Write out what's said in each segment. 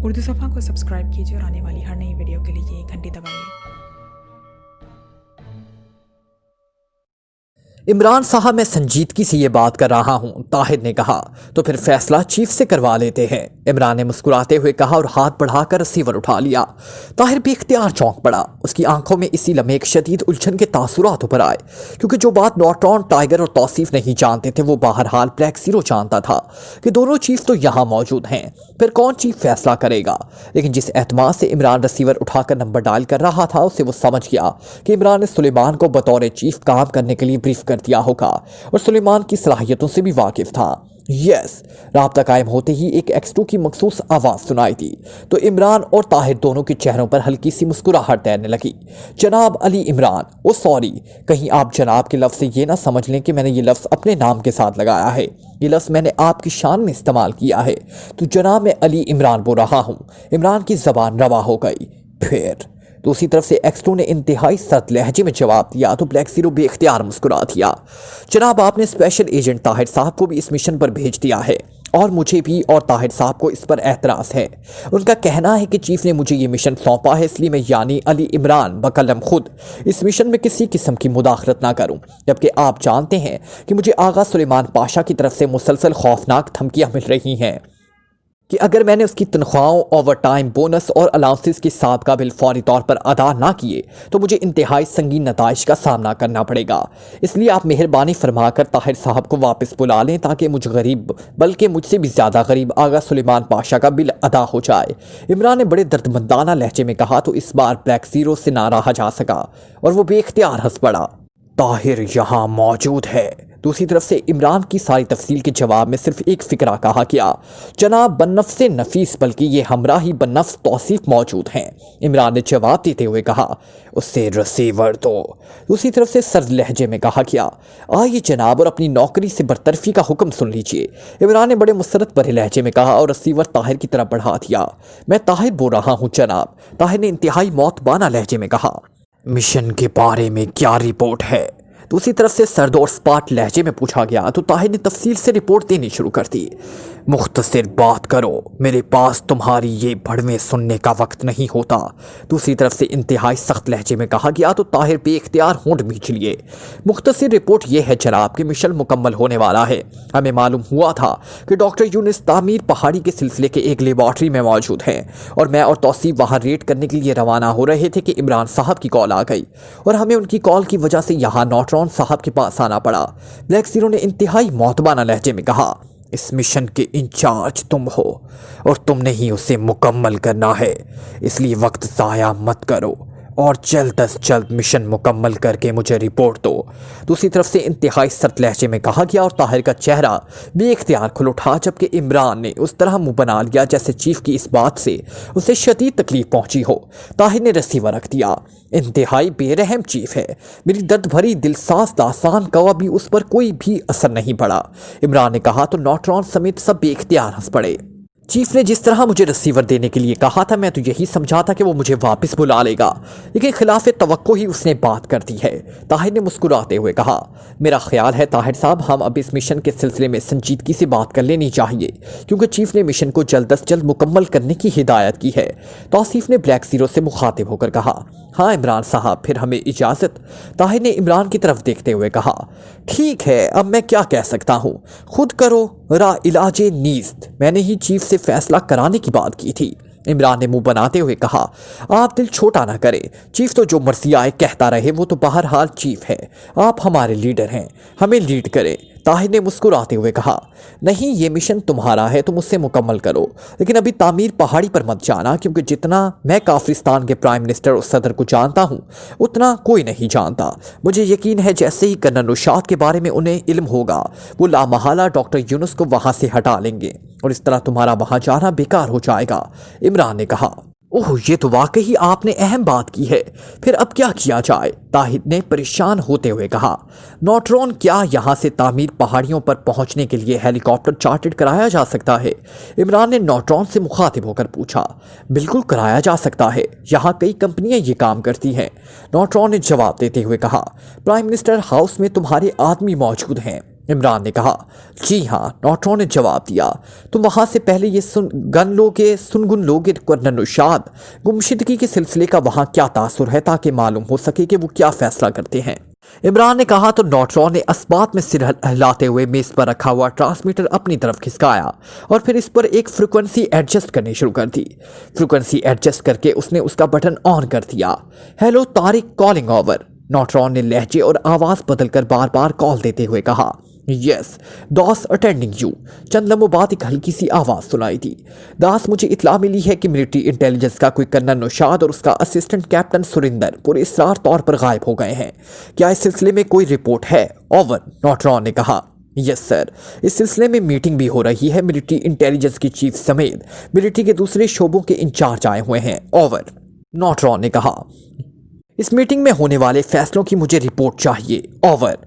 उर्दू सफ़ा को सब्सक्राइब कीजिए और आने वाली हर नई वीडियो के लिए घंटी दबाइए। इमरान साहब, मैं संजीदगी से ये बात कर रहा हूँ, ताहिर ने कहा। तो फिर फैसला चीफ से करवा लेते हैं, इमरान ने मुस्कुराते हुए कहा और हाथ बढ़ाकर रिसीवर उठा लिया। ताहिर भी इख्तियार चौंक पड़ा। उसकी आंखों में इसी लम्हे एक शदीद उलझन के तासुरात उभर आए, क्योंकि जो बात नॉर्टन, टाइगर और तौसीफ नहीं जानते थे वो बहरहाल ब्लैक ज़ीरो जानता था कि दोनों चीफ तो यहाँ मौजूद हैं। फिर कौन चीफ फैसला करेगा? लेकिन जिस एतमाद से इमरान रिसीवर उठाकर नंबर डायल कर रहा था, उससे वो समझ गया कि इमरान ने सुलेमान को बतौर चीफ काम करने के लिए ब्रीफ कर दिया होगा और सुलेमान की सलाहियतों से भी वाकिफ था। यस, राब्ता कायम होते ही एक X2 की मखसूस आवाज सुनाई दी तो इमरान और ताहिर दोनों के चेहरों पर हल्की सी मुस्कुराहट तैरने लगी। जनाब अली इमरान, ओ सॉरी, कहीं आप जनाब के लफ्ज़ से ये ना समझ लें कि मैंने ये लफ्ज़ अपने नाम के साथ लगाया है। ये लफ्ज़ मैंने आपकी शान में इस्तेमाल किया है। तो जनाब, मैं अली इमरान बोल रहा हूँ। इमरान की ज़बान रवा हो गई। फिर दूसरी तरफ से X2 ने इंतहाई सख्त लहजे में जवाब दिया तो ब्लैक ज़ीरो बेख्तियार मुस्कुरा दिया। जनाब, आपने स्पेशल एजेंट ताहिर साहब को भी इस मिशन पर भेज दिया है और मुझे भी, और ताहिर साहब को इस पर एतराज़ है। उनका कहना है कि चीफ ने मुझे ये मिशन सौंपा है, इसलिए मैं यानी अली इमरान बकलम खुद इस मिशन में किसी किस्म की मुदाखलत ना करूं। जबकि आप जानते हैं कि मुझे आगा सुलेमान पाशा की तरफ से मुसलसल खौफनाक धमकियां मिल रही हैं कि अगर मैंने उसकी तनख्वाहों, ओवर टाइम, बोनस और अलाउंसेस के साबका बिल फौरी तौर पर अदा ना किए तो मुझे इंतहाई संगीन नताइज का सामना करना पड़ेगा। इसलिए आप मेहरबानी फरमाकर ताहिर साहब को वापस बुला लें ताकि मुझ गरीब, बल्कि मुझसे भी ज़्यादा गरीब आगा सुलेमान पाशा का बिल अदा हो जाए। इमरान ने बड़े दर्दमंदाना लहजे में कहा तो इस बार ब्लैक ज़ीरो से ना रहा जा सका और वो बेख्तियार हंस पड़ा। ताहिर यहाँ मौजूद है। दूसरी तरफ से इमरान की सारी तफसील के जवाब में सिर्फ एक फिक्रा कहा गया, जनाब बनफ्से नफीस, बल्कि ये हमरा ही बनफ्स तौसीफ मौजूद हैं। इमरान ने जवाब देते हुए कहा, उससे रिसीवर दो। दूसरी तरफ से सर्द लहजे में कहा गया, आइए जनाब और अपनी नौकरी से बरतरफी का हुक्म सुन लीजिए। इमरान ने बड़े मुसरत भरे लहजे में कहा और रिसीवर ताहिर की तरफ बढ़ा दिया। मैं ताहिर बोल रहा हूँ जनाब। ताहिर ने इंतहाई मौतबाना लहजे में कहा, मिशन के बारे में क्या रिपोर्ट है? दूसरी तरफ से सर्द और स्पाट लहजे में पूछा गया तो ताहिर ने तफसील से रिपोर्ट देनी शुरू कर दी। मुख्तसर बात करो, मेरे पास तुम्हारी ये भड़वें सुनने का वक्त नहीं होता। दूसरी तरफ से इंतहाई सख्त लहजे में कहा गया तो ताहिर बेख्तियार होंठ भींच लिए। मुख्तसर रिपोर्ट ये है जनाब कि मिशन मुकम्मल होने वाला है। हमें मालूम हुआ था कि डॉक्टर यूनिस तामीर पहाड़ी के सिलसिले के एक लेबॉर्ट्री में मौजूद हैं और मैं और तौसीफ वहाँ रेड करने के लिए रवाना हो रहे थे कि इमरान साहब की कॉल आ गई और हमें उनकी कॉल की वजह से यहाँ नॉर्टन साहब के पास आना पड़ा। ब्लैक ज़ीरो ने इंतहाई मौतबाना लहजे में कहा, इस मिशन के इंचार्ज तुम हो और तुमने ही उसे मुकम्मल करना है, इसलिए वक्त ज़ाया मत करो और जल्द अज जल्द मिशन मुकम्मल करके मुझे रिपोर्ट दो। दूसरी तरफ से इंतहाई सख्त लहजे में कहा गया और ताहिर का चेहरा बेख्तियार खुल उठा, जबकि इमरान ने उस तरह मुंह बना लिया जैसे चीफ की इस बात से उसे शदीद तकलीफ पहुंची हो। ताहिर ने रिसीवर रख दिया। इंतहाई बेरहम चीफ है। मेरी दर्द भरी दिलसाज दास्तान का भी उस पर कोई भी असर नहीं पड़ा। इमरान ने कहा तो नॉर्टन समेत सब बेख्तियार हंस पड़े। चीफ ने जिस तरह मुझे रिसीवर देने के लिए कहा था, मैं तो यही समझा था कि वो मुझे वापस बुला लेगा, लेकिन खिलाफ तवक्को ही उसने बात कर दी है। ताहिर ने मुस्कुराते हुए कहा, मेरा ख्याल है ताहिर साहब, हम अब इस मिशन के सिलसिले में संजीदगी से बात कर लेनी चाहिए, क्योंकि चीफ ने मिशन को जल्द अज जल्द मुकम्मल करने की हिदायत की है। तौसीफ ने ब्लैक ज़ीरो से मुखातिब होकर कहा, हाँ इमरान साहब, फिर हमें इजाज़त। ताहिर ने इमरान की तरफ देखते हुए कहा, ठीक है, अब मैं क्या कह सकता हूँ, खुद करो रा इलाजे नीस्त। मैंने ही चीफ से फैसला कराने की बात की थी। इमरान ने मुंह बनाते हुए कहा, आप दिल छोटा ना करें, चीफ तो जो मर्जी आए कहता रहे, वो तो बहरहाल चीफ है। आप हमारे लीडर हैं, हमें लीड करें। ताहिर ने मुस्कुराते हुए कहा, नहीं, ये मिशन तुम्हारा है, तुम उससे मुकम्मल करो, लेकिन अभी तामीर पहाड़ी पर मत जाना, क्योंकि जितना मैं काफिरिस्तान के प्राइम मिनिस्टर और सदर को जानता हूँ उतना कोई नहीं जानता। मुझे यकीन है जैसे ही कर्नल रुशाद के बारे में उन्हें इल्म होगा, वो लामहला डॉक्टर यूनुस को वहाँ से हटा लेंगे और इस तरह तुम्हारा वहाँ जाना बेकार हो जाएगा। इमरान ने कहा, ओह, ये तो वाकई आपने अहम बात की है, फिर अब क्या किया जाए? ताहिर ने परेशान होते हुए कहा, नॉर्टन, क्या यहाँ से तामीर पहाड़ियों पर पहुँचने के लिए हेलीकॉप्टर चार्टर्ड कराया जा सकता है? इमरान ने नॉर्टन से मुखातिब होकर पूछा। बिल्कुल कराया जा सकता है, यहाँ कई कंपनियाँ ये काम करती हैं। नॉर्टन ने जवाब देते हुए कहा, प्राइम मिनिस्टर हाउस में तुम्हारे आदमी मौजूद हैं, इमरान ने कहा, जी हाँ। नॉटरॉन ने जवाब दिया, तुम वहाँ से पहले ये सुनगुन लोगे कर्नल नौशाद, गुमशुदगी के सिलसिले का वहाँ क्या तासुर है, ताकि मालूम हो सके कि वो क्या फैसला करते हैं। इमरान ने कहा तो नॉटरॉन ने अस्बात में सिर हिलाते हुए मेज पर रखा हुआ ट्रांसमीटर अपनी तरफ खिसकाया और फिर इस पर एक फ्रीक्वेंसी एडजस्ट करनी शुरू कर दी। फ्रीक्वेंसी एडजस्ट करके उसने उसका बटन ऑन कर दिया। Hello Tariq, calling over. नॉटरॉन ने लहजे और आवाज बदलकर बार बार कॉल देते हुए कहा, यस दास अटेंडिंग यू। चंद लम्हों बाद एक हल्की सी आवाज सुनाई दी। दास, मुझे इत्तला मिली है कि मिलिट्री इंटेलिजेंस का कोई कर्नल नौशाद और उसका असिस्टेंट कैप्टन सुरिंदर पुरअसरार तौर पर गायब हो गए हैं। क्या इस सिलसिले में कोई रिपोर्ट है? ओवर। नॉटरॉन ने कहा, यस सर, इस सिलसिले में मीटिंग भी हो रही है। मिलिट्री इंटेलिजेंस की चीफ समेत मिलिट्री के दूसरे शोबों के इंचार्ज आए हुए हैं। ओवर। नॉटरॉन ने कहा, इस मीटिंग में होने वाले फैसलों की मुझे रिपोर्ट चाहिए। ओवर।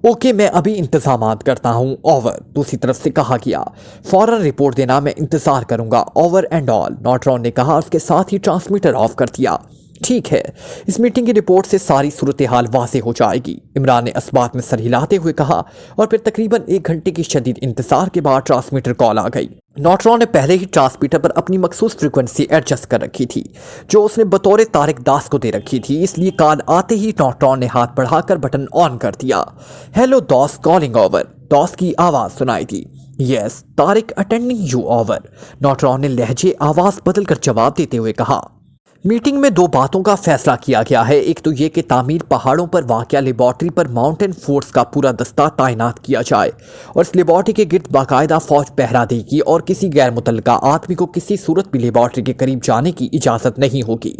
ओके, मैं अभी इंतजामात करता हूँ। ओवर। दूसरी तरफ से कहा गया, फौरन रिपोर्ट देना, मैं इंतजार करूंगा। Over and all. नॉटरॉन ने कहा, उसके साथ ही ट्रांसमीटर ऑफ कर दिया। ठीक है, इस मीटिंग की रिपोर्ट से सारी सूरत हाल वाज़ेह हो जाएगी। इमरान ने अस्बात में सर हिलाते हुए कहा और फिर तकरीबन 1 घंटे की शदीद इंतजार के बाद ट्रांसमीटर कॉल आ गई। नॉटरॉन ने पहले ही ट्रांसमीटर पर अपनी मखसूस फ्रीक्वेंसी एडजस्ट कर रखी थी जो उसने बतौर तारिक दास को दे रखी थी, इसलिए कॉल आते ही नॉटरॉन ने हाथ बढ़ाकर बटन ऑन कर दिया। Hello Das, calling over. Das की आवाज सुनाई दी। Yes Tariq, attending you. Over. नॉटरॉन ने लहजे आवाज बदलकर जवाब देते हुए कहा, मीटिंग में 2 बातों का फैसला किया गया है। एक तो ये कि तामीर पहाड़ों पर वाक़या लेबॉर्ट्री पर माउंटेन फोर्स का पूरा दस्ता तैनात किया जाए और इस लेबॉर्ट्री के गिर्द बाकायदा फौज पहरा देगी और किसी गैर मुतल्लका आदमी को किसी सूरत भी लेबॉर्ट्री के करीब जाने की इजाज़त नहीं होगी।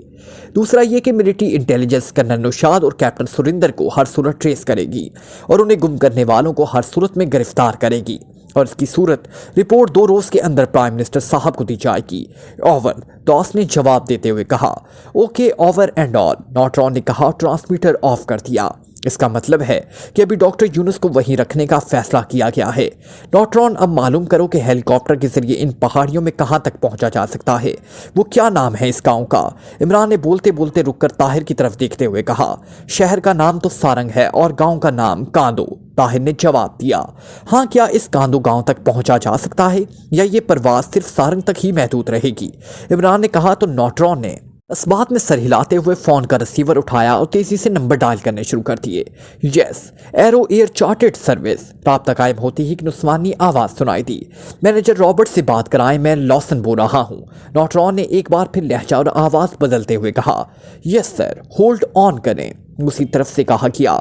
दूसरा ये कि मिलिट्री इंटेलिजेंस कर्नल नौशाद और कैप्टन सुरिंदर को हर सूरत ट्रेस करेगी और उन्हें गुम करने वालों को हर सूरत में गिरफ्तार करेगी और इसकी सूरत रिपोर्ट 2 रोज के अंदर प्राइम मिनिस्टर साहब को दी जाएगी। ओवर। दास ने जवाब देते हुए कहा, ओके, ओवर एंड ऑल। नॉटरॉन ने कहा, ट्रांसमीटर ऑफ कर दिया। इसका मतलब है कि अभी डॉक्टर यूनुस को वहीं रखने का फैसला किया गया है। नॉटरॉन, अब मालूम करो कि हेलीकॉप्टर के जरिए इन पहाड़ियों में कहां तक पहुंचा जा सकता है। वो क्या नाम है इस गांव का? इमरान ने बोलते बोलते रुककर ताहिर की तरफ देखते हुए कहा, शहर का नाम तो सारंग है और गांव का नाम कांदो। ताहिर ने जवाब दिया, हाँ, क्या इस कांदो गांव तक पहुंचा जा सकता है या ये परवाज सिर्फ सारंग तक ही महदूद रहेगी? इमरान ने कहा तो नॉटरॉन ने अस्बात में सर हिलाते हुए फोन का रिसीवर उठाया और तेजी से नंबर डायल करने शुरू कर दिए। Yes, arrow air chartered service. राब्ता कायम होती ही एक नुस्वानी आवाज सुनाई दी। मैनेजर रॉबर्ट से बात कराएं, मैं लॉसन बोल रहा हूँ। नॉटरॉन ने एक बार फिर लहजा और आवाज बदलते हुए कहा, यस सर, होल्ड ऑन करें। उसी तरफ से कहा गया,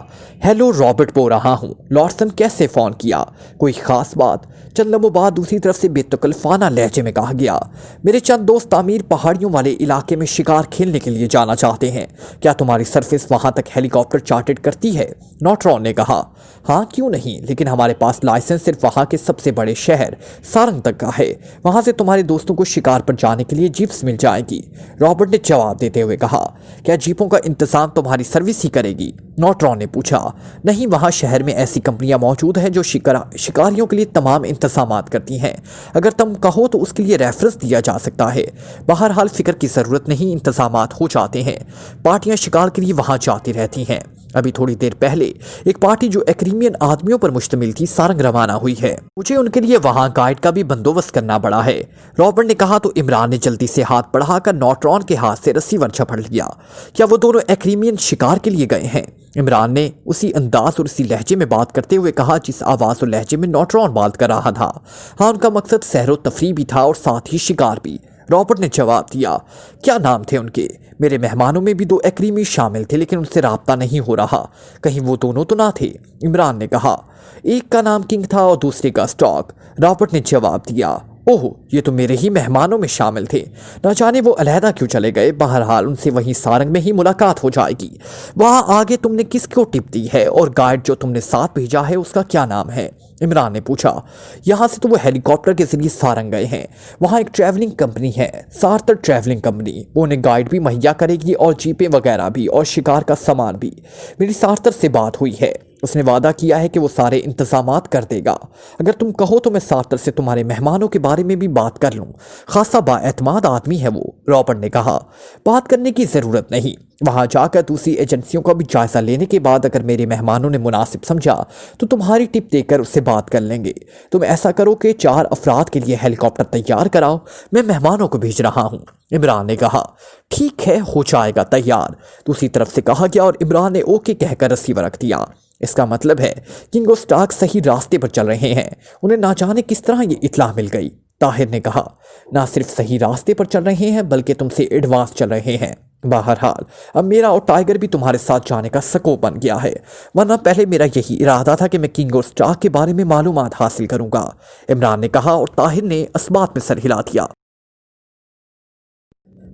हेलो रॉबर्ट बोल रहा हूँ। लॉर्सन, कैसे फ़ोन किया? कोई ख़ास बात? चंद लम्हों बाद दूसरी तरफ से बेतकल्फाना लहजे में कहा गया, मेरे चंद दोस्त तामीर पहाड़ियों वाले इलाके में शिकार खेलने के लिए जाना चाहते हैं। क्या तुम्हारी सर्विस वहाँ तक हेलीकॉप्टर चार्टेड करती है? नॉटरॉन ने कहा, हाँ क्यों नहीं, लेकिन हमारे पास लाइसेंस सिर्फ वहाँ के सबसे बड़े शहर सारंग तक का है। वहाँ से तुम्हारे दोस्तों को शिकार पर जाने के लिए जीप्स मिल जाएगी। रॉबर्ट ने जवाब देते हुए कहा, क्या जीपों का इंतजाम तुम्हारी सर्विस ही करेगी? नॉटरॉन ने पूछा, नहीं, वहाँ शहर में ऐसी कंपनियां मौजूद हैं जो शिकारियों के लिए तमाम इंतजामात करती हैं। अगर तुम कहो तो उसके लिए रेफरेंस दिया जा सकता है। बहरहाल फिक्र की ज़रूरत नहीं, इंतजामात हो जाते हैं। पार्टियां शिकार के लिए वहाँ जाती रहती हैं। अभी थोड़ी देर पहले एक पार्टी जो एक्रीमियन आदमियों पर मुश्तमिल थी सारंग रवाना हुई है। मुझे उनके लिए वहाँ गाइड का भी बंदोबस्त करना पड़ा है। रॉबर्ट ने कहा तो इमरान ने जल्दी से हाथ बढ़ाकर नॉटरॉन के हाथ से रिसीवर झपट लिया। क्या वो दोनों एक्रीमियन शिकार के लिए गए हैं? इमरान ने उसी अंदाज और उसी लहजे में बात करते हुए कहा जिस आवाज़ और लहजे में नॉटरॉन बात कर रहा था। हाँ, उनका मकसद सहरो तफरी भी था और साथ ही शिकार भी। रॉबर्ट ने जवाब दिया, क्या नाम थे उनके? मेरे मेहमानों में भी 2 एक्रीमी शामिल थे, लेकिन उनसे राब्ता नहीं हो रहा। कहीं वो दोनों तो ना थे? इमरान ने कहा, एक का नाम किंग था और दूसरे का स्टॉक। रॉबर्ट ने जवाब दिया, ओह, ये तो मेरे ही मेहमानों में शामिल थे। न जाने वो अलहदा क्यों चले गए। बहरहाल उनसे वहीं सारंग में ही मुलाकात हो जाएगी। वहाँ आगे तुमने किसको टिप दी है और गाइड जो तुमने साथ भेजा है उसका क्या नाम है? इमरान ने पूछा। यहाँ से तो वो हेलीकॉप्टर के जरिए सारंग गए हैं। वहाँ एक ट्रैवलिंग कंपनी है, सार्थर ट्रैवलिंग कंपनी। वो उन्हें गाइड भी मुहैया करेगी और जीपें वगैरह भी और शिकार का सामान भी। मेरी सार्थर से बात हुई है, उसने वादा किया है कि वो सारे इंतजामात कर देगा। अगर तुम कहो तो मैं सार्थर से तुम्हारे मेहमानों के बारे में भी बात कर लूँ। खासा बाएतमाद आदमी है वो। रॉबर्ट ने कहा, बात करने की ज़रूरत नहीं। वहाँ जाकर दूसरी एजेंसियों का भी जायज़ा लेने के बाद अगर मेरे मेहमानों ने मुनासिब समझा तो तुम्हारी टिप देकर उससे بات کر لیں گے۔ تم ایسا کرو کہ 4 افراد کے لیے ہیلی کاپٹر تیار کراؤ، میں مہمانوں کو بھیج رہا ہوں۔ عمران نے کہا ٹھیک ہے، ہو جائے گا تیار، دوسری طرف سے کہا گیا، اور عمران نے اوکے کہہ کر رسیور رکھ دیا۔ اس کا مطلب ہے کنگ اور سٹارک صحیح راستے پر چل رہے ہیں، انہیں نہ جانے کس طرح یہ اطلاع مل گئی۔ طاہر نے کہا نہ صرف صحیح راستے پر چل رہے ہیں بلکہ تم سے ایڈوانس چل رہے ہیں۔ بہرحال اب میرا اور ٹائیگر بھی تمہارے ساتھ جانے کا سکوپ بن گیا ہے، ورنہ پہلے میرا یہی ارادہ تھا کہ میں کنگ اور سٹارک کے بارے میں معلومات حاصل کروں گا، عمران نے کہا، اور طاہر نے اسبات میں سر ہلا دیا۔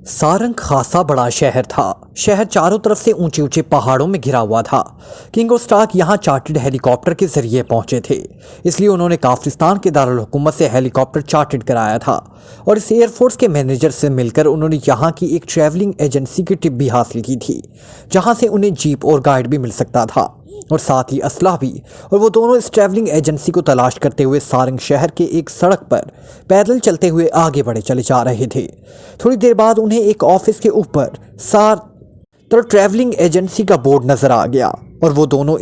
سارنگ خاصا بڑا شہر تھا، شہر چاروں طرف سے اونچے اونچے پہاڑوں میں گھرا ہوا تھا۔ کنگ اور سٹارک یہاں چارٹرڈ ہیلی کاپٹر کے ذریعے پہنچے تھے، اس لیے انہوں نے کافرستان کے دارالحکومت سے ہیلی کاپٹر چارٹرڈ کرایا تھا، اور اس ایئر فورس کے مینیجر سے مل کر انہوں نے یہاں کی ایک ٹریولنگ ایجنسی کی ٹپ بھی حاصل کی تھی، جہاں سے انہیں جیپ اور گائیڈ بھی مل سکتا تھا، اور ساتھ ہی اسلحہ بھی، اور وہ دونوں اس ٹریولنگ ایجنسی کو تلاش کرتے ہوئے سارنگ شہر کے ایک سڑک پر پیدل چلتے ہوئے آگے بڑھے چلے جا رہے تھے۔ تھوڑی دیر بعد انہیں ایک آفس کے اوپر ٹریولنگ ایجنسی کا بورڈ نظر آ گیا، اور وہ دونوں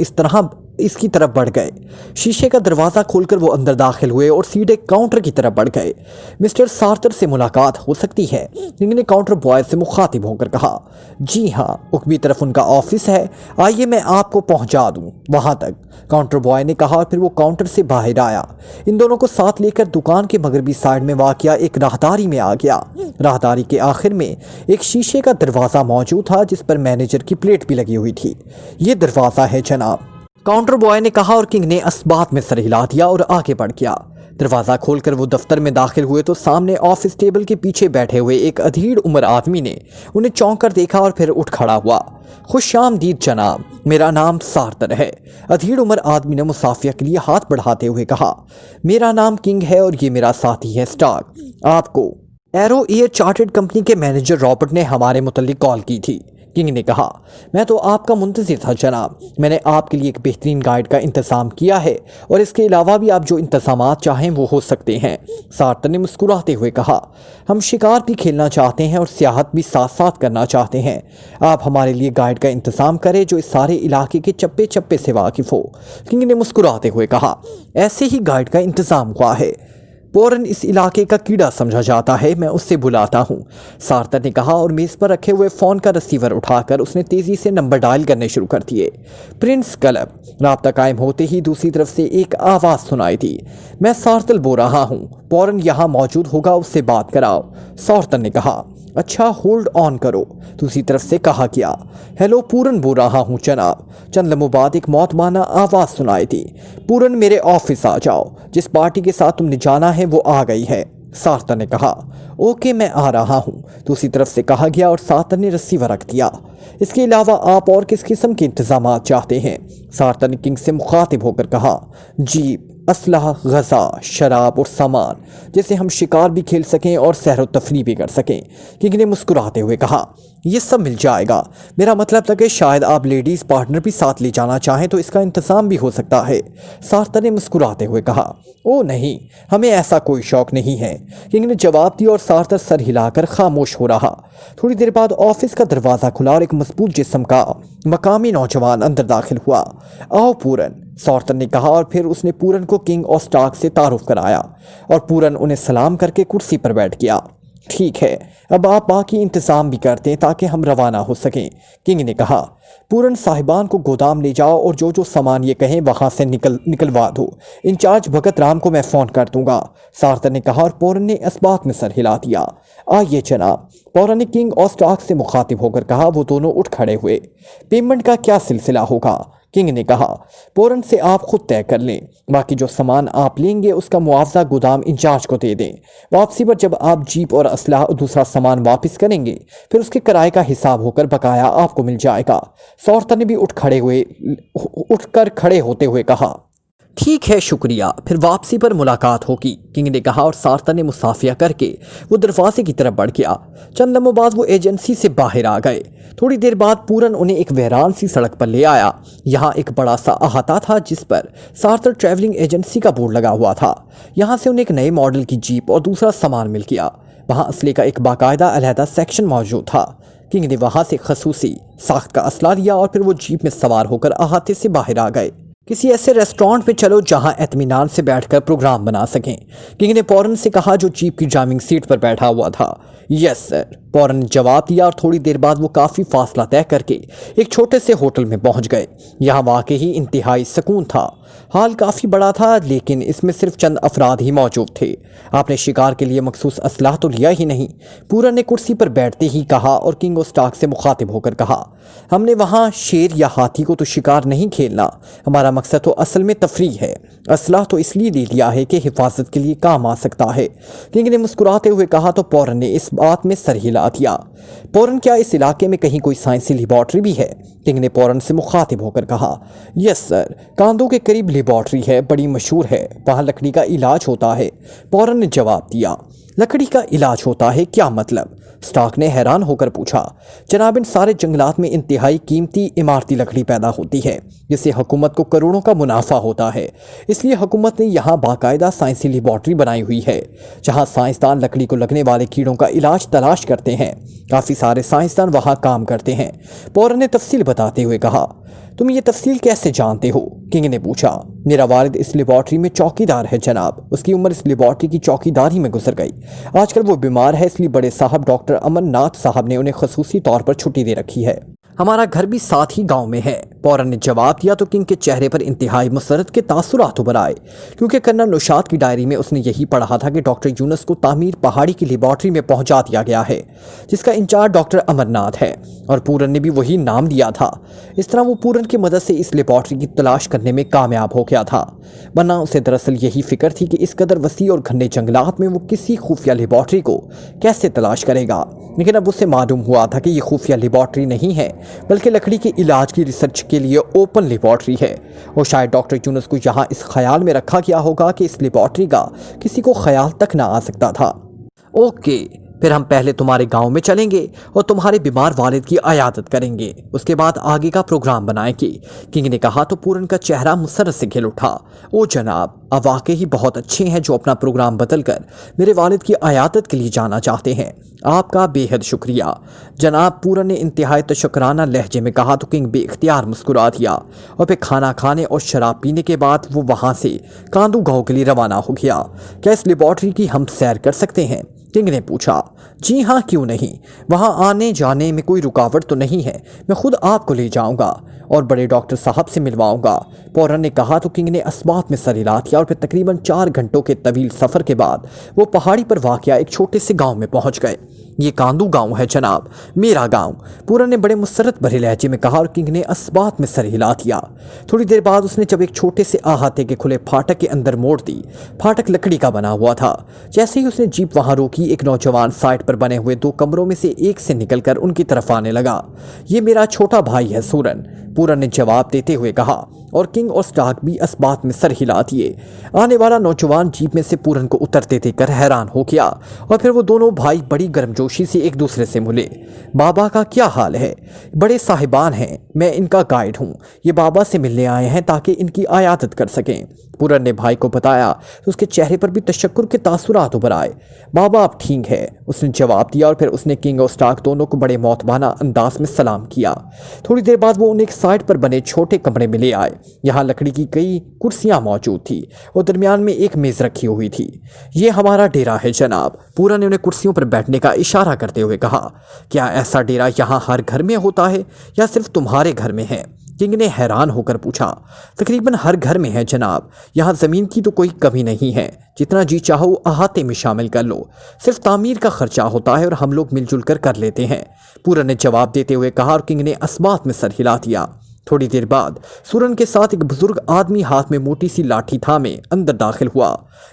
اس کی طرف بڑھ گئے۔ شیشے کا دروازہ کھول کر وہ اندر داخل ہوئے اور سیدھے کاؤنٹر کی طرف بڑھ گئے۔ مسٹر سارتر سے ملاقات ہو سکتی ہے، کنگ نے کاؤنٹر بوائے سے مخاطب ہو کر کہا۔ جی ہاں، اوپری طرف ان کا آفس ہے، آئیے میں آپ کو پہنچا دوں وہاں تک، کاؤنٹر بوائے نے کہا، اور پھر وہ کاؤنٹر سے باہر آیا۔ ان دونوں کو ساتھ لے کر دکان کے مغربی سائڈ میں واقع ایک راہداری میں آ گیا۔ راہداری کے آخر میں ایک شیشے کا دروازہ موجود تھا جس پر مینیجر کی پلیٹ بھی لگی ہوئی تھی۔ یہ دروازہ ہے جناب، کاؤنٹر بوائے نے کہا، اور کنگ نے اسبات میں سر ہلا دیا اور آگے بڑھ گیا۔ دروازہ کھول کر وہ دفتر میں داخل ہوئے تو سامنے آفس ٹیبل کے پیچھے بیٹھے ہوئے ایک ادھیڑ عمر آدمی نے انہیں چونک کر دیکھا اور پھر اٹھ کھڑا ہوا۔ خوش آمدید جناب، میرا نام سارتر ہے، ادھیڑ عمر آدمی نے مصافحہ کے لیے ہاتھ بڑھاتے ہوئے کہا۔ میرا نام کنگ ہے اور یہ میرا ساتھی ہے سٹارک، آپ کو ایرو ایئر چارٹرڈ کمپنی کے مینیجر رابرٹ نے ہمارے متعلق کال کی تھی، کنگ نے کہا۔ میں تو آپ کا منتظر تھا جناب، میں نے آپ کے لیے ایک بہترین گائیڈ کا انتظام کیا ہے، اور اس کے علاوہ بھی آپ جو انتظامات چاہیں وہ ہو سکتے ہیں، سارتر نے مسکراتے ہوئے کہا۔ ہم شکار بھی کھیلنا چاہتے ہیں اور سیاحت بھی ساتھ ساتھ کرنا چاہتے ہیں، آپ ہمارے لیے گائیڈ کا انتظام کریں جو اس سارے علاقے کے چپے چپے سے واقف ہو، کنگ نے مسکراتے ہوئے کہا۔ ایسے ہی گائیڈ کا انتظام ہوا ہے، پورن اس علاقے کا کیڑا سمجھا جاتا ہے، میں اس سے بلاتا ہوں، سارتر نے کہا، اور میز پر رکھے ہوئے فون کا ریسیور اٹھا کر اس نے تیزی سے نمبر ڈائل کرنے شروع کر دیے۔ Prince club. رابطہ قائم ہوتے ہی دوسری طرف سے ایک آواز سنائی دی۔ میں سارتل بول رہا ہوں، پورن یہاں موجود ہوگا، اس سے بات کراؤ، سارتر نے کہا۔ اچھا، ہولڈ آن کرو، دوسری طرف سے کہا گیا۔ ہیلو، پورن بول رہا ہوں جناب۔ چند لمحوں بعد ایک معتمانہ آواز سنائی دی۔ پورن میرے آفس آ جاؤ، جس پارٹی کے ساتھ تم نے جانا ہے وہ آ گئی ہے، سارتر نے کہا۔ اوکے، میں آ رہا ہوں، دوسری طرف سے کہا گیا، اور سارتر نے ریسیور رکھ دیا۔ اس کے علاوہ آپ اور کس قسم کے انتظامات چاہتے ہیں، سارتر نے کنگ سے مخاطب ہو کر کہا۔ جیپ، اسلحہ، غذا، شراب اور سامان جیسے ہم شکار بھی کھیل سکیں اور سیر و تفریح بھی کر سکیں، کنگ نے مسکراتے ہوئے کہا۔ یہ سب مل جائے گا، میرا مطلب تھا کہ شاید آپ لیڈیز پارٹنر بھی ساتھ لے جانا چاہیں تو اس کا انتظام بھی ہو سکتا ہے، سارتر نے مسکراتے ہوئے کہا۔ او نہیں، ہمیں ایسا کوئی شوق نہیں ہے، کنگ نے جواب دیا، اور سارتر سر ہلا کر خاموش ہو رہا۔ تھوڑی دیر بعد آفس کا دروازہ کھلا اور ایک مضبوط جسم کا مقامی نوجوان اندر داخل ہوا۔ آؤ پورن، سارتر نے کہا، اور پھر اس نے پورن کو کنگ اور سٹارک سے تعارف کرایا، اور پورن انہیں سلام کر کے کرسی پر بیٹھ گیا۔ ٹھیک ہے، اب آپ باقی انتظام بھی کر دیں تاکہ ہم روانہ ہو سکیں، کنگ نے کہا۔ پورن صاحبان کو گودام لے جاؤ اور جو سامان یہ کہیں وہاں سے نکلوا دو، انچارج بھگت رام کو میں فون کر دوں گا، سارتر نے کہا، اور پورن نے اسبات میں سر ہلا دیا۔ آئیے جناب، پورن نے کنگ اور سٹارک سے مخاطب ہو کر کہا۔ وہ دونوں اٹھ کھڑے ہوئے۔ پیمنٹ کا کیا سلسلہ ہوگا، کنگ نے کہا۔ پورن سے آپ خود طے کر لیں، باقی جو سامان آپ لیں گے اس کا معاوضہ گودام انچارج کو دے دیں، واپسی پر جب آپ جیپ اور اسلحہ اور دوسرا سامان واپس کریں گے پھر اس کے کرائے کا حساب ہو کر بقایا آپ کو مل جائے گا، سارتر نے بھی اٹھ کر کھڑے ہوتے ہوئے کہا۔ ٹھیک ہے، شکریہ، پھر واپسی پر ملاقات ہوگی، کنگ نے کہا، اور سارتر نے مصافحہ کر کے وہ دروازے کی طرف بڑھ گیا۔ چند لمحوں بعد وہ ایجنسی سے باہر آ گئے۔ تھوڑی دیر بعد پورن انہیں ایک ویران سی سڑک پر لے آیا۔ یہاں ایک بڑا سا احاطہ تھا جس پر سارتر ٹریولنگ ایجنسی کا بورڈ لگا ہوا تھا۔ یہاں سے انہیں ایک نئے ماڈل کی جیپ اور دوسرا سامان مل گیا۔ وہاں اسلحے کا ایک باقاعدہ علیحدہ سیکشن موجود تھا۔ کنگ نے وہاں سے خصوصی ساخت کا اسلحہ لیا اور پھر وہ جیپ میں سوار ہو کر احاطے سے باہر آ گئے۔ किसी ऐसे रेस्टोरेंट में चलो जहां इत्मीनान से बैठकर प्रोग्राम बना सकें। किंग ने पौरन से कहा जो जीप की ड्राइविंग सीट पर बैठा हुआ था। यस सर, पौरन ने जवाब दिया और थोड़ी देर बाद वो काफ़ी फासला तय करके एक छोटे से होटल में पहुंच गए। यहाँ वाकई ही इंतहाई सुकून था। हाल काफ़ी बड़ा था लेकिन इसमें सिर्फ चंद अफराद ही मौजूद थे। आपने शिकार के लिए मखसूस असलाह तो लिया ही नहीं, पूरन ने कुर्सी पर बैठते ही कहा और किंग ऑफ स्टार्क से मुखातिब होकर कहा, हमने वहाँ शेर या हाथी को तो शिकार नहीं खेलना, हमारा मकसद तो असल में तफरीह है। असलाह तो इसलिए ले लिया है कि हिफाजत के लिए काम आ सकता है। किंग ने मुस्कुराते हुए कहा तो पौरन ने इस बात में सर हिला दिया। पौरन, क्या इस इलाके में कहीं कोई साइंसी लेबॉर्ट्री भी है? किंग ने पौरन से मुखातिब होकर कहा। यस सर, कांदो के करीब लेबॉर्ट्री है, बड़ी मशहूर है, वहाँ लकड़ी का इलाज होता है। पौरन ने जवाब दिया। लकड़ी का इलाज होता है, क्या मतलब? स्टार्क ने हैरान होकर पूछा। जनाब, इन सारे जंगलात में इंतहाई कीमती इमारती लकड़ी पैदा होती है जिससे हुकूमत को करोड़ों का मुनाफा होता है। इसलिए हुकूमत ने यहाँ बाकायदा साइंसी लेबॉर्ट्री बनाई हुई है जहाँ साइंसदान लकड़ी को लगने वाले कीड़ों का इलाज तलाश करते हैं। काफ़ी सारे साइंसदान वहाँ काम करते हैं। पौरन ने तफसील बताते हुए कहा। तुम ये तफसील कैसे जानते हो? किंग ने पूछा। मेरा वालिद इस लेबॉर्ट्री में चौकीदार है जनाब, उसकी उम्र इस लेबॉर्ट्री की चौकीदारी में गुजर गई। आजकल वो बीमार है, इसलिए बड़े साहब डॉक्टर अमरनाथ साहब ने उन्हें खसूसी तौर पर छुट्टी दे रखी है। हमारा घर भी साथ ही गांव में है, पौरन ने जवाब दिया तो किंग के चेहरे पर इंतहाई मुसरत के तासुरात उभर आए, क्योंकि कर्नल नौशाद की डायरी में उसने यही पढ़ा था कि डॉक्टर यूनुस को तामीर पहाड़ी की लेबॉर्ट्री में पहुंचा दिया गया है जिसका इंचार्ज डॉक्टर अमरनाथ है, और पूरन ने भी वही नाम दिया था। इस तरह वो पूरन की मदद से इस लेबॉर्ट्री की तलाश करने में कामयाब हो गया था, वरना उसे दरअसल यही फिक्र थी कि इस कदर वसी और घने जंगलात में वो किसी खुफिया लेबॉर्ट्री को कैसे तलाश करेगा। लेकिन अब उसे मालूम हुआ था कि ये खुफिया लेबॉर्ट्री नहीं है बल्कि लकड़ी के इलाज की रिसर्च के लिए ओपन लेबॉर्ट्री है, और शायद डॉक्टर यूनुस को यहाँ इस ख्याल में रखा गया होगा कि इस लेबॉर्ट्री का किसी को ख्याल तक ना आ सकता था। ओके, फिर हम पहले तुम्हारे गांव में चलेंगे और तुम्हारे बीमार वालिद की अयादत करेंगे, उसके बाद आगे का प्रोग्राम बनाएंगे। किंग ने कहा तो पूरन का चेहरा मुसर्रत से खिल उठा। ओ जनाब, आप वाकई ही बहुत अच्छे हैं जो अपना प्रोग्राम बदलकर मेरे वालिद की अयादत के लिए जाना चाहते हैं। आपका बेहद शुक्रिया जनाब, पूरन ने इंतहाई तशक्राना लहजे में कहा तो किंग बेख्तियार मुस्कुरा दिया, और फिर खाना खाने और शराब पीने के बाद वो वहाँ से कांदू गाँव के लिए रवाना हो गया। क्या इस लेबॉर्ट्री की हम सैर कर सकते हैं? किंग ने पूछा। जी हाँ, क्यों नहीं, वहाँ आने जाने में कोई रुकावट तो नहीं है, मैं खुद आपको ले जाऊंगा और बड़े डॉक्टर साहब से मिलवाऊंगा, पौरन ने कहा तो किंग ने अस्बात में सर हिला दिया, और फिर तकरीबन 4 घंटों के तवील सफ़र के बाद वो पहाड़ी पर वाक़या एक छोटे से गांव में पहुंच गए। ये कांदू गांव है जनाब, मेरा गांव, पूरन ने बड़े मुसरत भरे लहजे में कहा, और किंग ने अस्बात में सर हिला दिया। थोड़ी देर बाद उसने जब एक छोटे से अहाते के खुले फाटक के अंदर मोड़ दी, फाटक लकड़ी का बना हुआ था। जैसे ही उसने जीप वहां रोकी, एक नौजवान साइड पर बने हुए 2 कमरों में से एक से निकलकर उनकी तरफ आने लगा। ये मेरा छोटा भाई है सूरन, पूरन ने जवाब देते हुए कहा, और किंग और स्टार्क भी अस्बात में सर हिला दिए। आने वाला नौजवान जीप में से पूरन को उतरते देखकर हैरान हो गया, और फिर वो दोनों भाई बड़ी गर्मजोशी से एक दूसरे से मिले। बाबा का क्या हाल है? बड़े साहिबान हैं, मैं इनका गाइड हूँ, ये बाबा से मिलने आए हैं ताकि इनकी आयादत कर सकें। पूरन ने भाई को बताया तो उसके चेहरे पर भी तशक्कुर के तासुरात उभर आए। बाबा आप ठीक है, उसने जवाब दिया, और फिर उसने किंग और स्टार्क दोनों को बड़े मौतबाना अंदाज में सलाम किया। थोड़ी देर बाद वो उन्हें एक साइड पर बने छोटे कमरे में ले आए। यहाँ लकड़ी की कई कुर्सियाँ मौजूद थी और दरमियान में एक मेज़ रखी हुई थी। ये हमारा डेरा है जनाब, पूरन ने उन्हें कुर्सियों पर बैठने का इशारा करते हुए कहा। क्या ऐसा डेरा यहाँ हर घर में होता है या सिर्फ तुम्हारे घर में है? किंग ने हैरान होकर पूछा। तकरीबन हर घर में है जनाब, यहाँ ज़मीन की तो कोई कमी नहीं है, जितना जी चाहो अहाते में शामिल कर लो, सिर्फ तामीर का खर्चा होता है और हम लोग मिलजुल कर लेते हैं, पूरन ने जवाब देते हुए कहा, और किंग ने अस्बात में सर हिला दिया। थोड़ी देर बाद सूरन के साथ एक बुजुर्ग आदमी हाथ में मोटी सी लाठी थामे अंदर दाखिल हुआ।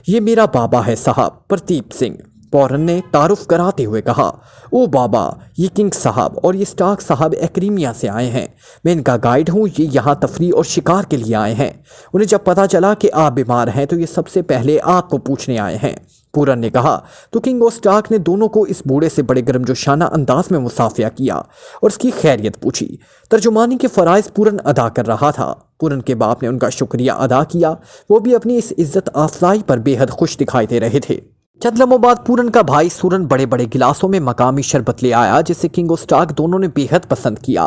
ये मेरा बाबा है साहब, प्रतीप सिंह, पौरन ने तारुफ कराते हुए कहा। ओ बाबा, ये किंग साहब और ये स्टार्क साहब एक्रीमिया से आए हैं, मैं इनका गाइड हूँ, ये यहाँ तफरी और शिकार के लिए आए हैं। उन्हें जब पता चला कि आप बीमार हैं तो ये सबसे पहले आपको पूछने आए हैं, पूरन ने कहा। तो किंग और स्टार्क ने दोनों को इस बूढ़े से बड़े गर्मजोशाना अंदाज में मुसाफिया किया और उसकी खैरियत पूछी। तर्जुमानी के फ़राइज़ पूरन अदा कर रहा था। पूरन के बाप ने उनका शुक्रिया अदा किया, वो भी अपनी इस इज्जत अफजाई पर बेहद खुश दिखाई दे रहे थे। चंद लम्हों बाद पूरन का भाई सूरन बड़े बड़े गिलासों में मकामी शरबत ले आया, जिसे किंग और स्टार्क दोनों ने बेहद पसंद किया।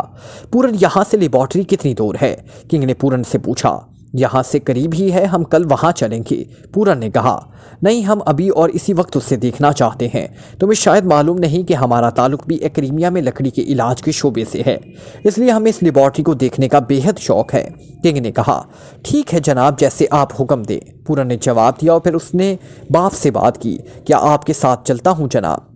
पूरन यहाँ से लेबॉर्ट्री कितनी दूर है? किंग ने पूरन से पूछा। یہاں سے قریب ہی ہے، ہم کل وہاں چلیں گے، پورن نے کہا۔ نہیں، ہم ابھی اور اسی وقت اسے دیکھنا چاہتے ہیں۔ تمہیں شاید معلوم نہیں کہ ہمارا تعلق بھی ایکریمیا میں لکڑی کے علاج کے شعبے سے ہے، اس لیے ہمیں اس لیبارٹری کو دیکھنے کا بے حد شوق ہے۔ کنگ نے کہا۔ ٹھیک ہے جناب، جیسے آپ حکم دیں، پورن نے جواب دیا، اور پھر اس نے باپ سے بات کی۔ کیا آپ کے ساتھ چلتا ہوں جناب؟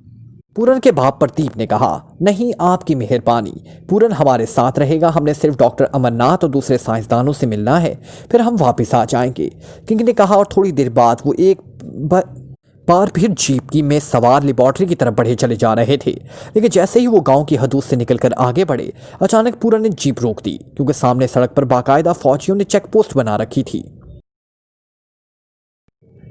پورن کے باپ پرتیپ نے کہا۔ نہیں، آپ کی مہربانی، پورن ہمارے ساتھ رہے گا، ہم نے صرف ڈاکٹر امر ناتھ اور دوسرے سائنسدانوں سے ملنا ہے، پھر ہم واپس آ جائیں گے، کنگ نے کہا۔ اور تھوڑی دیر بعد وہ ایک بار پھر جیپ کی میں سوار لیبارٹری کی طرف بڑھے چلے جا رہے تھے، لیکن جیسے ہی وہ گاؤں کی حدود سے نکل کر آگے بڑھے، اچانک پورن نے جیپ روک دی، کیونکہ سامنے سڑک پر باقاعدہ فوجیوں نے چیک پوسٹ بنا رکھی تھی۔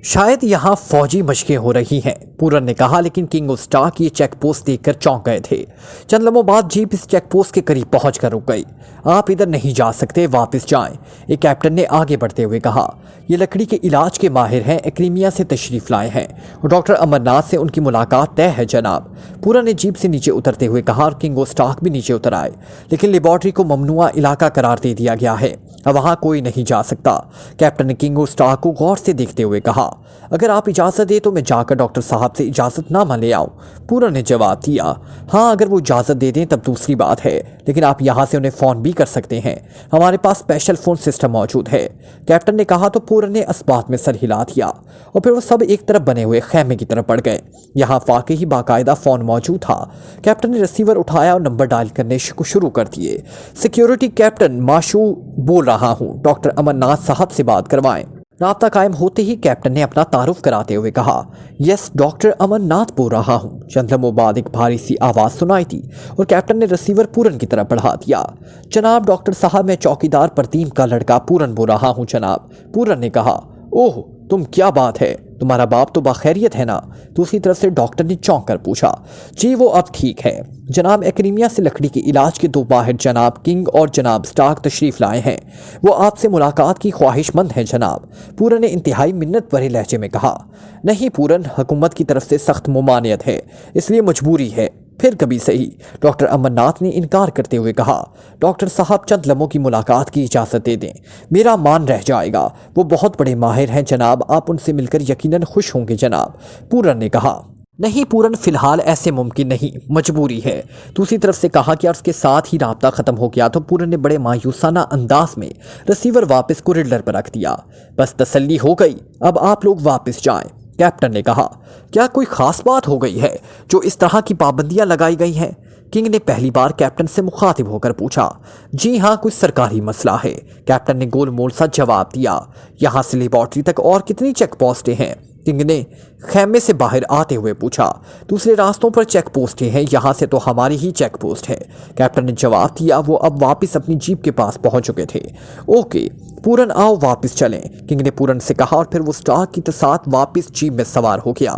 شاید یہاں فوجی مشقیں ہو رہی ہیں، پورن نے کہا، لیکن کنگ اور اسٹارک یہ چیک پوسٹ دیکھ کر چونک گئے تھے۔ چند لمحوں بعد جیپ اس چیک پوسٹ کے قریب پہنچ کر رک گئی۔ آپ ادھر نہیں جا سکتے، واپس جائیں، ایک کیپٹن نے آگے بڑھتے ہوئے کہا۔ یہ لکڑی کے علاج کے ماہر ہیں، ایکریمیا سے تشریف لائے ہیں، اور ڈاکٹر امر ناتھ سے ان کی ملاقات طے ہے جناب، پورن نے جیپ سے نیچے اترتے ہوئے کہا، اور کنگ اور اسٹارک بھی نیچے اتر آئے۔ لیکن لیبارٹری کو ممنوعہ علاقہ قرار دے دیا گیا ہے، اب وہاں کوئی نہیں جا سکتا، کیپٹن نے کنگ اور اسٹارک کو غور سے دیکھتے ہوئے کہا۔ اگر آپ اجازت دے تو میں جا کر ڈاکٹر صاحب سے اجازت نامہ لے آؤں، پورن نے جواب دیا۔ ہاں، اگر وہ اجازت دے دیں تب دوسری بات ہے، لیکن آپ یہاں سے انہیں فون بھی کر سکتے ہیں، ہمارے پاس اسپیشل فون سسٹم موجود ہے، کیپٹن نے کہا۔ تو پورن نے اس بات میں سر ہلا دیا، اور پھر وہ سب ایک طرف بنے ہوئے خیمے کی طرف بڑھ گئے۔ یہاں واقعی باقاعدہ فون موجود تھا۔ کیپٹن نے ریسیور اٹھایا اور نمبر ڈائل کرنے شروع کر دیے۔ سیکیورٹی کیپٹن ماشو بول رہا ہوں، ڈاکٹر امر ناتھ صاحب سے بات کروائیں۔ رابطہ قائم ہوتے ہی کیپٹن نے اپنا تعارف کراتے ہوئے کہا۔ یس، ڈاکٹر امر ناتھ بول رہا ہوں۔ چند لمحوں بعد ایک بھاری سی آواز سنائی دی، اور کیپٹن نے ریسیور پورن کی طرف بڑھا دیا۔ جناب ڈاکٹر صاحب، میں چوکیدار پرتیپ کا لڑکا پورن بول رہا ہوں جناب، پورن نے کہا۔ اوہ، تم، کیا بات ہے، تمہارا باپ تو بخیریت ہے نا؟ دوسری طرف سے ڈاکٹر نے چونک کر پوچھا۔ جی وہ اب ٹھیک ہے جناب، ایکریمیا سے لکڑی کے علاج کے دو ماہر جناب کنگ اور جناب اسٹارک تشریف لائے ہیں، وہ آپ سے ملاقات کی خواہش مند ہیں جناب، پورن نے انتہائی منت بھرے لہجے میں کہا۔ نہیں پورن، حکومت کی طرف سے سخت ممانعت ہے، اس لیے مجبوری ہے، پھر کبھی صحیح، ڈاکٹر امر ناتھ نے انکار کرتے ہوئے کہا۔ ڈاکٹر صاحب، چند لمحوں کی ملاقات کی اجازت دے دیں، میرا مان رہ جائے گا، وہ بہت بڑے ماہر ہیں جناب، آپ ان سے مل کر یقیناً خوش ہوں گے جناب، پورن نے کہا۔ نہیں پورن، فی الحال ایسے ممکن نہیں، مجبوری ہے، دوسری طرف سے کہا کہ اس کے ساتھ ہی رابطہ ختم ہو گیا تو پورن نے بڑے مایوسانہ انداز میں ریسیور واپس کوریڈور پر رکھ دیا۔ بس تسلی ہو گئی، اب آپ لوگ واپس جائیں، کیپٹن نے کہا۔ کیا کوئی خاص بات ہو گئی ہے جو اس طرح کی پابندیاں لگائی گئی ہیں؟ کنگ نے پہلی بار کیپٹن سے مخاطب ہو کر پوچھا۔ جی ہاں، کوئی سرکاری مسئلہ ہے، کیپٹن نے گول مول سا جواب دیا۔ یہاں سے لیبارٹری تک اور کتنی چیک پوسٹیں ہیں؟ کنگ نے خیمے سے باہر آتے ہوئے پوچھا۔ دوسرے راستوں پر چیک پوسٹیں ہیں، یہاں سے تو ہماری ہی چیک پوسٹ ہے، کیپٹن نے جواب دیا۔ وہ اب واپس اپنی جیپ کے پاس پہنچ چکے تھے۔ اوکے پورن، آؤ واپس چلیں، کنگ نے پورن سے کہا، اور پھر وہ اسٹارک کے ساتھ واپس جیپ میں سوار ہو گیا۔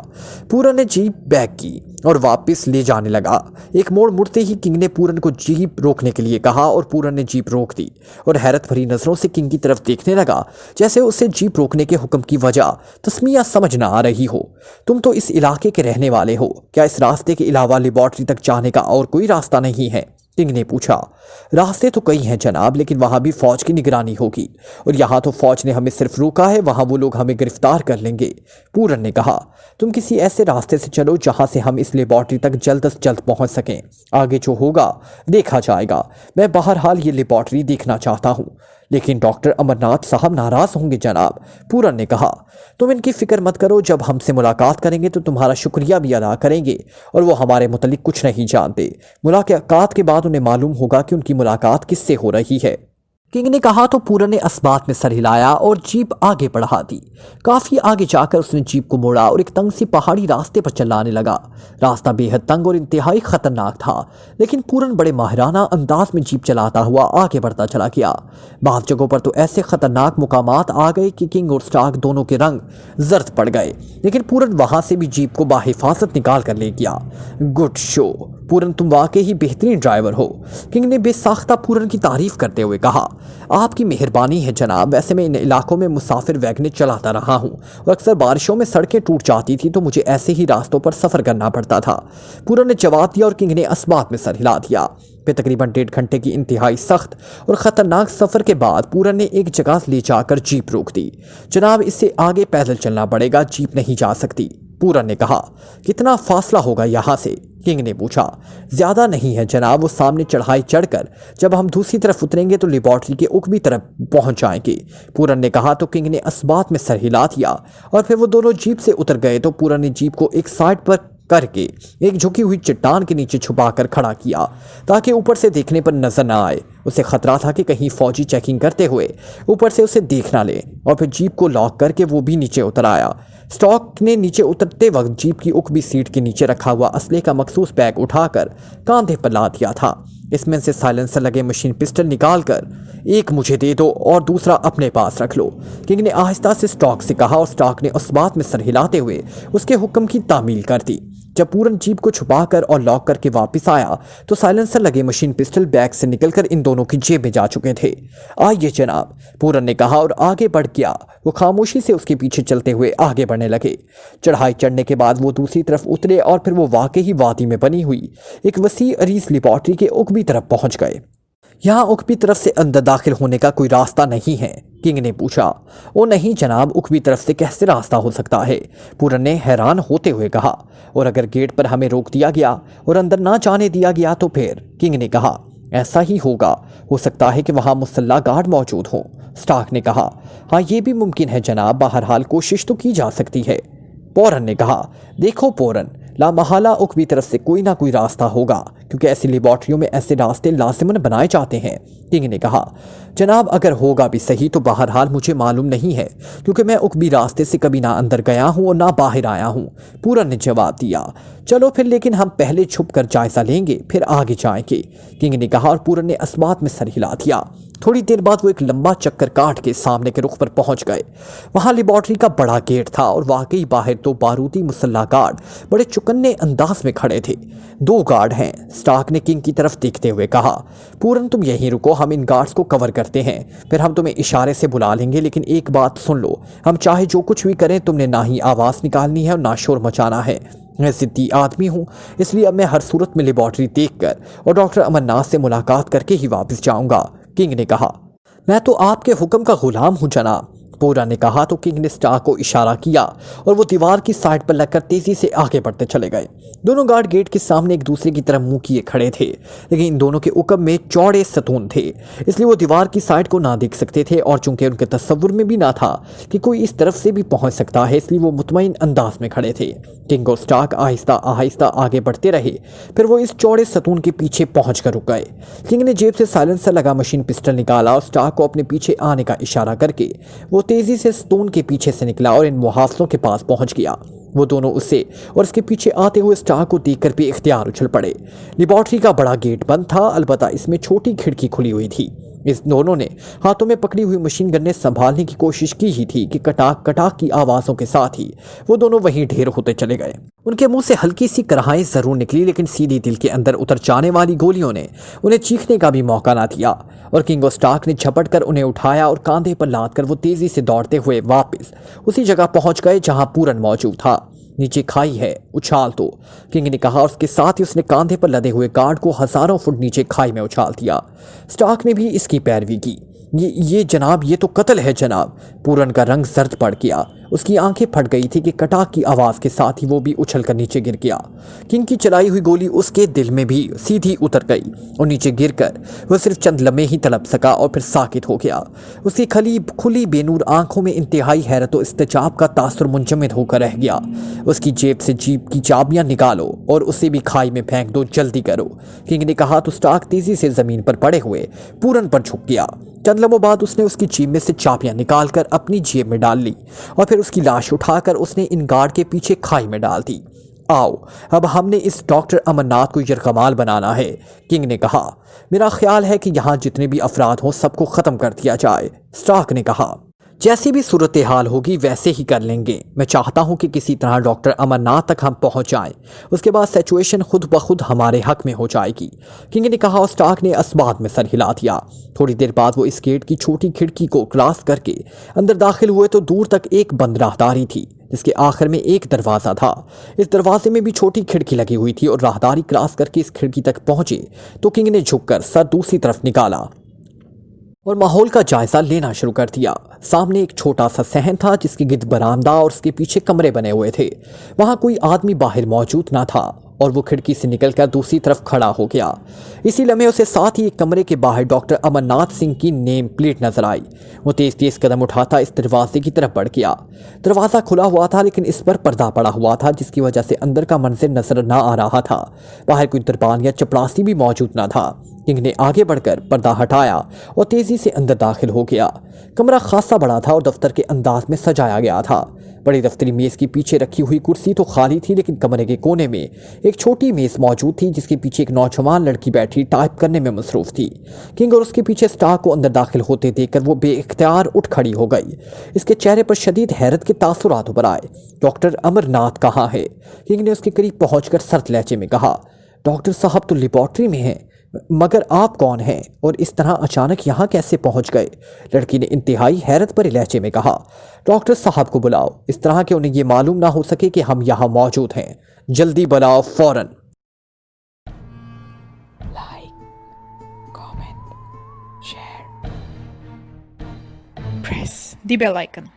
پورن نے جیپ بیک کی اور واپس لے جانے لگا۔ ایک موڑ مڑتے ہی کنگ نے پورن کو جیپ روکنے کے لیے کہا، اور پورن نے جیپ روک دی اور حیرت بھری نظروں سے کنگ کی طرف دیکھنے لگا، جیسے اسے جیپ روکنے کے حکم کی وجہ تسمیہ سمجھ نہ آ رہی ہو۔ تم تو اس علاقے کے رہنے والے ہو، کیا اس راستے کے علاوہ لیبارٹری تک جانے کا اور کوئی راستہ نہیں ہے؟ کنگ نے پوچھا۔ راستے تو کئی ہیں جناب، لیکن وہاں بھی فوج کی نگرانی ہوگی، اور یہاں تو فوج نے ہمیں صرف روکا ہے، وہاں وہ لوگ ہمیں گرفتار کر لیں گے، پورن نے کہا۔ تم کسی ایسے راستے سے چلو جہاں سے ہم اس لیبارٹری تک جلد از جلد پہنچ سکیں، آگے جو ہوگا دیکھا جائے گا، میں بہرحال یہ لیبارٹری دیکھنا چاہتا ہوں، لیکن ڈاکٹر امر ناتھ صاحب ناراض ہوں گے جناب، پورن نے کہا۔ تم ان کی فکر مت کرو، جب ہم سے ملاقات کریں گے تو تمہارا شکریہ بھی ادا کریں گے، اور وہ ہمارے متعلق کچھ نہیں جانتے، ملاقات کے بعد انہیں معلوم ہوگا کہ ان کی ملاقات کس سے ہو رہی ہے، کنگ نے کہا۔ تو پورن نے اس بات میں سر ہلایا اور جیپ آگے بڑھا دی۔ کافی آگے جا کر اس نے جیپ کو موڑا اور ایک تنگ سی پہاڑی راستے پر چلانے لگا۔ راستہ بے حد تنگ اور انتہائی خطرناک تھا، لیکن پورن بڑے ماہرانہ انداز میں جیپ چلاتا ہوا آگے بڑھتا چلا گیا۔ بعض جگہوں پر تو ایسے خطرناک مقامات آ گئے کہ کنگ اور اسٹارک دونوں کے رنگ زرد پڑ گئے، لیکن پورن وہاں سے بھی جیپ کو باحفاظت نکال کر لے گیا۔ گڈ شو، पूरन तुम वाकई ही बेहतरीन ड्राइवर हो। किंग ने बेसाख्ता पूरन की तारीफ करते हुए कहा, आपकी मेहरबानी है जनाब। वैसे मैं इन इलाकों में मुसाफिर वैगनें चलाता रहा हूँ और अक्सर बारिशों में सड़कें टूट जाती थी तो मुझे ऐसे ही रास्तों पर सफ़र करना पड़ता था। पूरन ने जवाब दिया और किंग ने असबात में सर हिला दिया। फिर तकरीबन 1.5 घंटे की इंतहाई सख्त और ख़तरनाक सफ़र के बाद पूरन ने एक जगह ले जाकर जीप रोक दी। जनाब, इससे आगे पैदल चलना पड़ेगा, जीप नहीं जा सकती। पूरन ने कहा, कितना फासला होगा यहाँ से? किंग ने पूछा। ज़्यादा नहीं है जनाब, वो सामने चढ़ाई चढ़कर जब हम दूसरी तरफ उतरेंगे तो लेबॉर्ट्री के उकबी तरफ पहुंच जाएंगे। पूरन ने कहा तो किंग ने असबात में सर हिला दिया और फिर वो दोनों जीप से उतर गए तो पूरन ने जीप को एक साइड पर करके एक झुकी हुई चट्टान के नीचे छुपाकर खड़ा किया ताकि ऊपर से देखने पर नजर न आए। उसे खतरा था कि कहीं फौजी चेकिंग करते हुए ऊपर से उसे देख ना ले और फिर जीप को लॉक करके वो भी नीचे उतर आया। स्टॉक ने नीचे उतरते वक्त जीप की उकबी सीट के नीचे रखा हुआ असले का मखसूस बैग उठाकर कांधे पर ला दिया था। इसमें से साइलेंसर लगे मशीन पिस्टल निकालकर, एक मुझे दे दो और दूसरा अपने पास रख लो, किंग ने आहिस्ता से स्टॉक से कहा और स्टॉक ने उस बात में सर हिलाते हुए उसके हुक्म की तामील कर दी। जब पूरन जीप को छुपाकर और लॉक करके वापस आया तो साइलेंसर लगे मशीन पिस्टल बैग से निकलकर इन दोनों की जेब में जा चुके थे। आइए जनाब, पूरन ने कहा और आगे बढ़ गया। वो खामोशी से उसके पीछे चलते हुए आगे बढ़ने लगे। चढ़ाई चढ़ने के बाद वो दूसरी तरफ उतरे और फिर वो वाकई ही वादी में बनी हुई एक वसी अरीज लेबॉर्ट्री के उकबी तरफ पहुंच गए। यहाँ उकबी तरफ से अंदर दाखिल होने का कोई रास्ता नहीं है? किंग ने पूछा। ओ नहीं जनाब, उकबी तरफ से कैसे रास्ता हो सकता है? पूरन ने हैरान होते हुए कहा। और अगर गेट पर हमें रोक दिया गया और अंदर ना जाने दिया गया तो फिर? किंग ने कहा, ऐसा ही होगा। हो सकता है कि वहाँ मुसल्ला गार्ड मौजूद हो। स्टार्क ने कहा, हाँ ये भी मुमकिन है जनाब, बहरहाल कोशिश तो की जा सकती है। पूरन ने कहा, देखो पूरन, लामहला उकबी तरफ से कोई ना कोई रास्ता होगा क्योंकि ऐसी लेबॉर्ट्रियों में ऐसे रास्ते लाजिमन बनाए जाते हैं। किंग ने कहा, जनाब अगर होगा भी सही तो बहरहाल मुझे मालूम नहीं है क्योंकि मैं उकबी रास्ते से कभी ना अंदर गया हूँ और ना बाहर आया हूँ। पूरन ने जवाब दिया। चलो फिर, लेकिन हम पहले छुप कर जायजा लेंगे फिर आगे जाएंगे, किंग ने कहा और पूरन ने असबात में सर हिला दिया। थोड़ी देर बाद वो एक लंबा चक्कर काट के सामने के रुख पर पहुंच गए। वहां लेबॉर्ट्री का बड़ा गेट था और वाकई बाहर दो बारूदी मुसल्ला गार्ड बड़े चुकन्ने अंदाज में खड़े थे। 2 गार्ड हैं, स्टार्क ने किंग की तरफ देखते हुए कहा। पूरन तुम यहीं रुको, हम इन गार्ड्स को कवर करते हैं, फिर हम तुम्हें इशारे से बुला लेंगे। लेकिन एक बात सुन लो, हम चाहे जो कुछ भी करें तुमने ना ही आवाज़ निकालनी है और ना शोर मचाना है। मैं ज़िद्दी आदमी हूँ, इसलिए अब मैं हर सूरत में लेबॉर्ट्री देखकर और डॉक्टर अमरनाथ से मुलाकात करके ही वापस जाऊँगा। किंग ने कहा, मैं तो आपके हुक्म का गुलाम हूँ जनाब। पूरन ने कहा तो किंग ने स्टार्क को इशारा किया और वो दीवार की साइड पर लगकर तेजी से आगे बढ़ते चले गए। दोनों गार्ड गेट के सामने एक दूसरे की तरफ मुंह किए खड़े थे, लेकिन इन दोनों के उकब में चौड़े सतून थे, इसलिए वो दीवार की साइड को ना देख सकते थे और चूंकि उनके तस्वुर में भी ना था कि कोई इस तरफ से भी पहुंच सकता है, इसलिए वो मुतमईन अंदाज में खड़े थे। किंग और स्टार्क आहिस्ता आहिस्ता आगे बढ़ते रहे, फिर वो इस चौड़े सतून के पीछे पहुंच कर रुक गए। किंग ने जेब से साइलेंसर लगा मशीन पिस्टल निकाला और स्टार्क को अपने पीछे आने का इशारा करके वो तेजी से स्टोन के पीछे से निकला और इन मुहाफिजों के पास पहुंच गया। वो दोनों उससे और उसके पीछे आते हुए स्टार्क को देखकर भी इख्तियार उछल पड़े। लेबॉर्ट्री का बड़ा गेट बंद था, अलबत्ता इसमें छोटी खिड़की खुली हुई थी। इस दोनों ने हाथों में पकड़ी हुई मशीन गन्ने संभालने की कोशिश की ही थी कि कटाक कटाक की आवाज़ों के साथ ही वो दोनों वहीं ढेर होते चले गए। उनके मुंह से हल्की सी कराहें जरूर निकली, लेकिन सीधी दिल के अंदर उतर जाने वाली गोलियों ने उन्हें चीखने का भी मौका ना दिया और किंग और स्टार्क ने झपट कर उन्हें उठाया और कांधे पर लाद कर वो तेजी से दौड़ते हुए वापस उसी जगह पहुंच गए जहां पूरन मौजूद था। नीचे खाई है, उछाल दो, किंग ने कहा और उसके साथ ही उसने कांधे पर लदे हुए गार्ड को हजारों फुट नीचे खाई में उछाल दिया। स्टार्क ने भी इसकी पैरवी की। ये जनाब, ये तो कत्ल है जनाब। पूरन का रंग जर्द पड़ गया, उसकी आंखें फट गई थी कि कटाक की आवाज़ के साथ ही वो भी उछल कर नीचे गिर गया। किंग की चलाई हुई गोली उसके दिल में भी सीधी उतर गई और नीचे गिरकर वह सिर्फ चंद लम्हे ही तड़प सका और फिर साकित हो गया। उसकी खुली बेनूर आंखों में इंतहाई हैरत और इस्तेजाब का तासुर मुंजमद होकर रह गया। उसकी जेब से जीप की चाबियां निकालो और उसे भी खाई में फेंक दो, जल्दी करो, किंग ने कहा तो स्टार्क तेजी से जमीन पर पड़े हुए पूरन पर झुक गया। चंद लम्हों बाद उसने उसकी जेब में से चाबियां निकालकर अपनी जेब में डाल ली और फिर उसकी लाश उठाकर उसने इन गार्ड के पीछे खाई में डाल दी। आओ, अब हमने इस डॉक्टर अमरनाथ को यरगमाल बनाना है, किंग ने कहा। मेरा ख्याल है कि यहाँ जितने भी अफराद हों सबको ख़त्म कर दिया जाए, स्टार्क ने कहा। जैसी भी सूरत हाल होगी वैसे ही कर लेंगे। मैं चाहता हूं कि किसी तरह डॉक्टर अमरनाथ तक हम पहुंच जाएं। उसके बाद सिचुएशन खुद ब खुद हमारे हक में हो जाएगी, किंग ने कहा और स्टार्क ने अस्बाद में सर हिला दिया। थोड़ी देर बाद वो इस गेट की छोटी खिड़की को क्रॉस करके अंदर दाखिल हुए तो दूर तक एक बंद राहदारी थी जिसके आखिर में एक दरवाज़ा था। इस दरवाजे में भी छोटी खिड़की लगी हुई थी और राहदारी क्रॉस करके इस खिड़की तक पहुंचे तो किंग ने झुककर सर दूसरी तरफ निकाला और माहौल का जायजा लेना शुरू कर दिया। सामने एक छोटा सा सहन था जिसके गिर्द बरामदा और उसके पीछे कमरे बने हुए थे। वहां कोई आदमी बाहर मौजूद ना था और वो खिड़की से निकलकर दूसरी तरफ खड़ा हो गया। इसी लम्हे उसे साथ ही एक कमरे के बाहर डॉक्टर अमरनाथ सिंह की नेम प्लेट नजर आई। वो तेज तेज कदम उठाता इस दरवाजे की तरफ बढ़ गया। दरवाज़ा खुला हुआ था लेकिन इस पर पर्दा पड़ा हुआ था जिसकी वजह से अंदर का मंजर नजर ना आ रहा था। बाहर कोई दरबान या चपरासी भी मौजूद ना था। किंग ने आगे बढ़कर पर्दा हटाया और तेजी से अंदर दाखिल हो गया। कमरा खासा बड़ा था और दफ्तर के अंदाज में सजाया गया था। बड़ी दफ्तरी मेज के पीछे रखी हुई कुर्सी तो खाली थी लेकिन कमरे के कोने में एक छोटी मेज मौजूद थी जिसके पीछे एक नौजवान लड़की बैठी टाइप करने में मसरूफ थी। किंग और उसके पीछे स्टार्क को अंदर दाखिल होते देखकर वो बेइख्तियार उठ खड़ी हो गई। इसके चेहरे पर शदीद हैरत के तासुरात उभर आए। डॉक्टर अमरनाथ कहाँ है? किंग ने उसके करीब पहुंचकर सर्द लहजे में कहा। डॉक्टर साहब तो लेबॉर्ट्री में हैं, मगर आप कौन हैं और इस तरह अचानक यहाँ कैसे पहुँच गए? लड़की ने इंतहाई हैरत भरे लहजे में कहा। डॉक्टर साहब को बुलाओ, इस तरह कि उन्हें ये मालूम ना हो सके कि हम यहाँ मौजूद हैं। जल्दी बुलाओ फौरन। Like, comment, share, press the bell icon